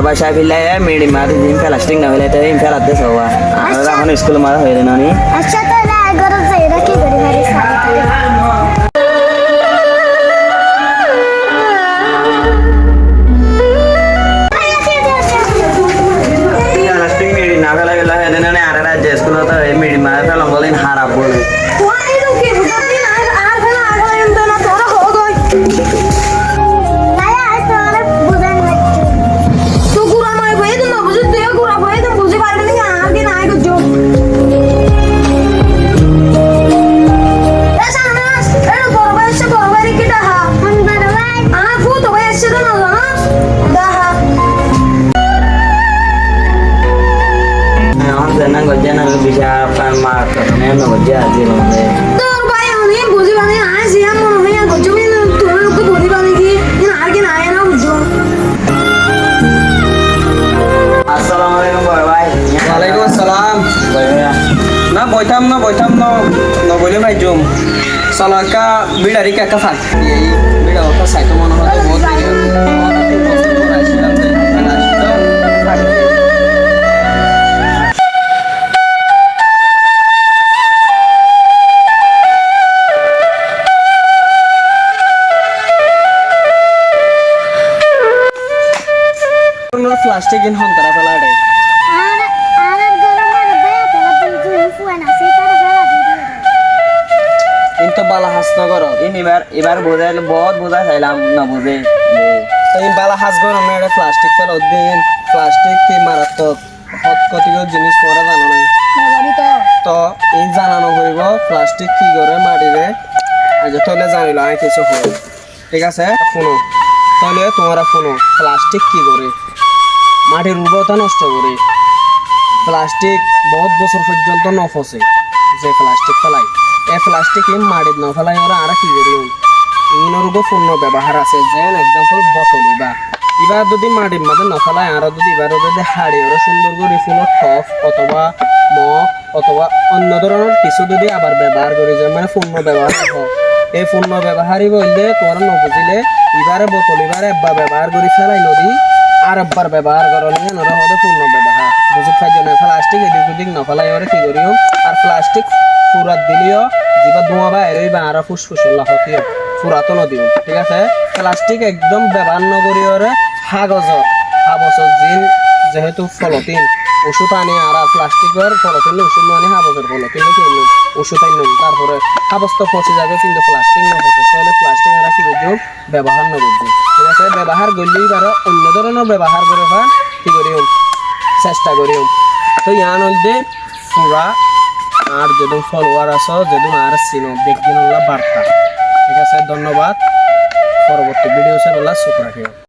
ঘর বাসায় ফিরলে মেডি মারি দিন প্লাস্টিক না হইলে তো এই ফেলাত দে সবা আর এখন স্কুল মারা হইলে না নি আচ্ছা তাহলে আগর যাইরা কি করি ভারি সাথে প্লাস্টিক মেডি না ফেলা গেলে এদিন না আর রাজ্য স্কুল তো এই মেডি মারা ফেলা বলেন হারাপ বলে Senang kerja nang bisa apa mak katanya nang kerja aja loh deh. তোর ভাই আমি বুঝি বানি আইছি এমন হইয়া গজু মিল তোর লোক বুঝি বানি কি আর কি না না বুঝো Assalamualaikum ভাই ওয়ালাইকুম আসসালাম ভাইয়া না বইতাম না বলে ভাই জুম সলাকা বিড়ারি কাকা ফাক এই বিড়া ওটা সাইতো মনে হয় তো বহুত প্লাস্টিক ইন হন তারা ফেলা রে আর গরম আর ভাই তোরা তুই ফুয়ানা সেই তার বেলা দিয়ে কিন্তু বালা হাসনা করো এবার বোঝাইলে বহুত বোঝা চাইলাম না বুঝে তাই বালা হাস গরম না এটা প্লাস্টিক ফেলা দিন প্লাস্টিক কি মারাত্মক ক্ষতিকর জিনিস পরে জানো না বাড়ি তো তো এই জানানো হইব প্লাস্টিক কি করে মাটিরে আজ তাহলে জানিল আমি কিছু হল ঠিক আছে শুনো তাহলে তোমরা শুনো প্লাস্টিক কি করে মাটির উর্বরতা নষ্ট করে প্লাস্টিক বহুত বছর পর্যন্ত নফসে যে প্লাস্টিক ফেলাই এই প্লাস্টিক মাটির ন ফেলাই ওরা আর কি করি ইনরূপ পূর্ণ ব্যবহার আছে যেন এক্সাম্পল বোতল এবার যদি মাটির মাঝে ন ফেলাই আর যদি এবার যদি হাড়ি ওরা সুন্দর করে ফুলের টপ অথবা মগ অথবা অন্য ধরনের কিছু যদি আবার ব্যবহার করি যায় মানে পূর্ণ ব্যবহার হোক এই পূর্ণ ব্যবহারই বললে তোরা নবুঝিলে এবারে বোতল এবারে একবার ব্যবহার করি ফেলাই নদী আর একবার ব্যবহার করো নিয়ে নরা হতে পূর্ণ ব্যবহার বুঝি খাই না প্লাস্টিক এদিক ওদিক নফেলাই ওরা কি করিও আর প্লাস্টিক পুরাত দিলেও যেবা ধোঁয়া বা এরইবা আর ফুসফুস লাহতিও পুরাতন দিও ঠিক আছে প্লাস্টিক একদম ব্যবহার নকরি ওরে কাগজর জিন যেহেতু ফলতিন ওষুধ আনি আর প্লাস্টিকের ফলতিন ওষুধ মানে কাগজের ফলতিন কিনুন ওষুধ আনি তারপরে কাগজ তো পচে যাবে কিন্তু প্লাস্টিক না পচে তাহলে প্লাস্টিক আর কি করছো ব্যবহার না করছো ঠিক আছে ব্যবহার করলেই পারো অন্য ধরনের ব্যবহার করে বা কি করিও চেষ্টা করিও তো ইয়ান হলদে পুরা আর যেদিন ফলোয়ার আছো যেদিন আর চিনো বিজ্ঞান বার্তা ঠিক আছে ধন্যবাদ পরবর্তী ভিডিও সে বলা চোখ রাখিও